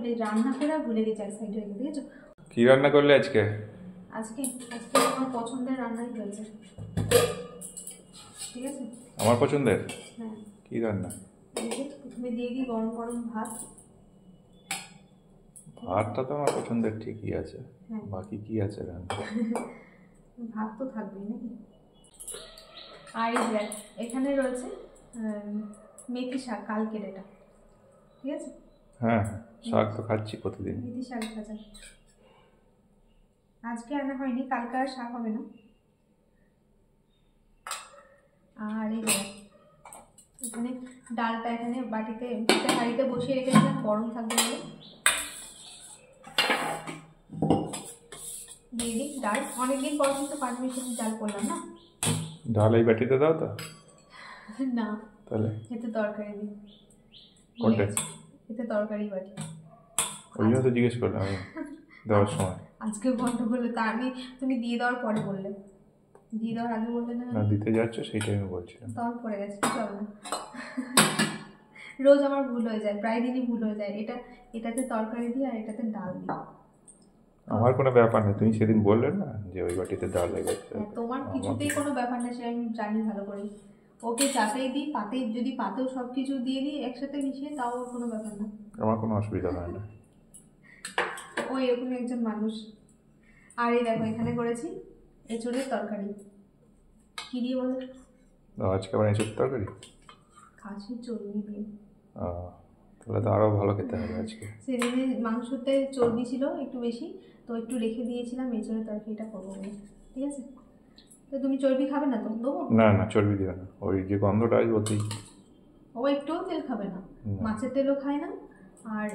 বলে রান্না করে ভুলে গেছি এক সাইডে রেখে দিয়েছো। কি রান্না করলে আজকে? আজকে আমার পছন্দের রান্নাই হয়েছে, ঠিক আছে? আমার পছন্দের? হ্যাঁ। কি রান্না? প্রথমে দিয়ে দিই গরম গরম ভাত। ভাতটা তো আমার পছন্দের ঠিকই আছে, হ্যাঁ। বাকি কি আছে রান্না? ভাত তো থাকবেই নাকি। আর এখানে রয়েছে মেথি শাক, কালকের এটা, ঠিক আছে? হ্যাঁ, শাক তো খাচ্ছি প্রতিদিন। মেথি শাক ভাজা আজকে আনা হয়নি, কালকে আর শাক হবে না। আর এই এখানে ডালটা এখানে বাটিতে হাঁড়িতে বসিয়ে রেখেছিলাম গরম থাকবে বলে। দিয়ে দিই ডাল, অনেকদিন পর কিন্তু পাঁচমিনিট সাথে ডাল করলাম না। ডাল এই বাটিতে দাও তো? না, তাহলে এতে তরকারি দিই। কোনটা? এতে তরকারি বাটি। ওই জন্য তো জিজ্ঞেস করলাম আমি দেওয়ার সময়। আজকে বন্ধ করলে তা আমি, তুমি দিয়ে দেওয়ার পরে বললে, দিয়ে দেওয়ার আগে বললে না। না, দিতে যাচ্ছ সেইটাই আমি বলছিলাম। তখন পড়ে গেছে, চলো না। রোজ আমার ভুল হয়ে যায়, প্রায় দিনই ভুল হয়ে যায়। এটাতে তরকারি দিই আর এটাতে ডাল দিই। আমার কোনো ব্যাপার নেই, তুমি সেদিন বললে না যে ওই বাটিতে ডাল লেগেছে। তোমার কিছুতেই কোনো ব্যাপার না, সে আমি জানি ভালো করে। ওকে যাতেই দিই, পাতেই যদি পাতেও সব কিছু দিয়ে দিই একসাথে মিশিয়ে, তাও কোনো ব্যাপার না। আমার কোনো অসুবিধা হয় না। ও এরকম একজন মানুষ। আর এই দেখো এখানে করেছি এঁচড়ের তরকারি। কি দিয়ে বলো? আজকে আবার এঁচড় তরকারি? খাসির চর্বি দিয়ে। তাহলে তো আরও ভালো খেতে হবে আজকে। সেদিনে মাংসতে চর্বি ছিল একটু বেশি, তো একটু রেখে দিয়েছিলাম এঁচড়ের তরকারিটা করবো বলে, ঠিক আছে? তো তুমি চর্বি খাবে না তো? দেবো? না না, চর্বি দিও না, ওই যে গন্ধটা আসবে ওতেই। ও একটুও তেল খাবে না, মাছের তেলও খায় না, আর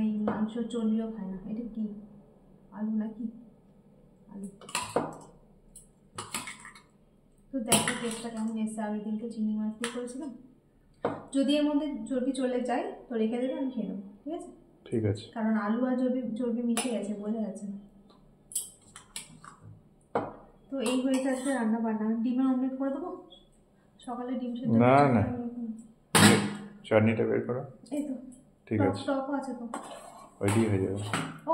এই মাংসের চর্বিও খায় না। এটা কি আলু নাকি? আলু। তো দেখো টেস্টটা কেমন এসছে। আগের দিন তো চিংড়ি মাছ দিয়ে করেছিলাম। যদি এর মধ্যে চর্বি চলে যায় তো রেখে দেবে, আমি খেয়ে নেবো, ঠিক আছে? ঠিক আছে। কারণ আলু আর চর্বি মিশে গেছে, বোঝা যাচ্ছে। তো এই হয়েছে আজকে রান্না বান্না। ডিমের অমলেট করে দেবো সকালে, ডিম সেদ্ধ। না না, চাটনিটা বের করো। এই তো ঠিক আছে, টকও আছে তো, ওইটাই হয়ে যাবে।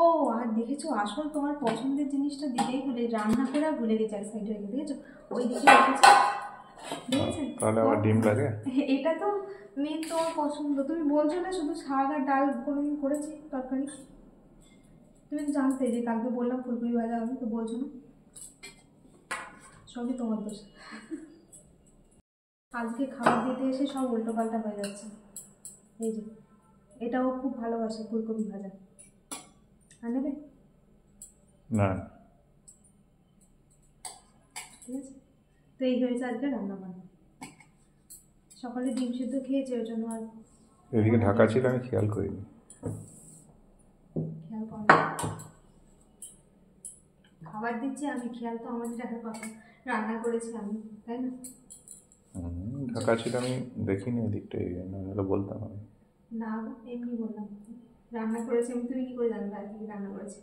ও আর দেখেছো, আসল তোমার পছন্দের জিনিসটা দিতেই ভুলে, রান্না করে আর ভুলে গেছি এক সাইডে রেখে, দেখেছো? ওই দিকে রেখেছি, দেখেছেন? তাহলে আবার ডিম লাগে? এটা তো মেন তোমার পছন্দ। তুমি বলছো না শুধু শাক আর ডাল কোনোদিন করেছি তরকারি? তুমি তো জানতে যে কালকে বললাম ফুলকপি ভাজা, আমি তো বলছো না। সবই তোমার দোষ। আজকে খাবার দিতে এসে সব উল্টো পাল্টা হয়ে যাচ্ছে। এই যে এটাও খুব ভালোবাসে ফুলকপি ভাজা, আর নেবে না? ঠিক আছে। তো এই হয়েছে আজকে রান্না বান্না। সকালে ডিম সিদ্ধ খেয়েছে, ওই জন্য আর এদিকে ঢাকা ছিল, আমি খেয়াল করিনি। খেয়াল করো, খাবার দিচ্ছি আমি, খেয়াল তো আমাদের রাখার কথা। রান্না করেছি আমি, তাই না? ঢাকা ছিল, আমি দেখিনি এদিকটা, এই জন্য বলতাম আমি। না এমনি বললাম রান্না করেছি আমি, তুমি কি করে জানবে আর কি রান্না করেছি?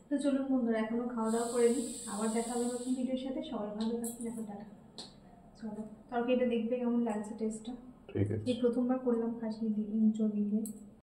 তো চলুন বন্ধুরা, এখনো খাওয়া দাওয়া করে নিই, আবার দেখা হবে নতুন ভিডিওর সাথে। সবাই ভালো থাকবেন, এখন টাটা। চলো তরকারিটা দেখবে কেমন লাগছে টেস্টটা। ঠিক আছে। এই প্রথমবার করলাম খাসি চর্বি দিয়ে।